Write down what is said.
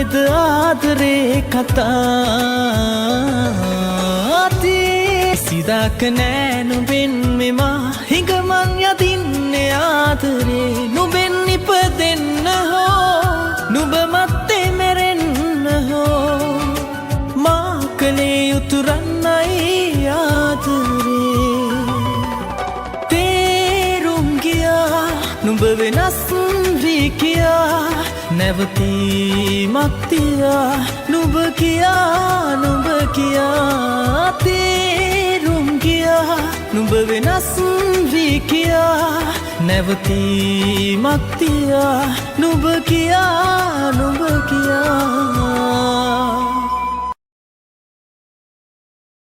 නේද ආදරේ කතාති සිදාක නෑ නුඹෙන් මෙමා හිඟමන් යදින්නේ ආදරේ නුඹෙන් ඉපදෙන්න හෝ නුඹ මත්තේ මැරෙන්න හෝ මා කලේ උතුරන්නයි ආදරේ තේරුම් ගියා නුඹ වෙනස් වී කියා නැවතීමක් තියා නුඹ කියා තේරුම් ගියා නුඹ වෙනස් වී කියා නැවතීමක් තියා නුඹ කියා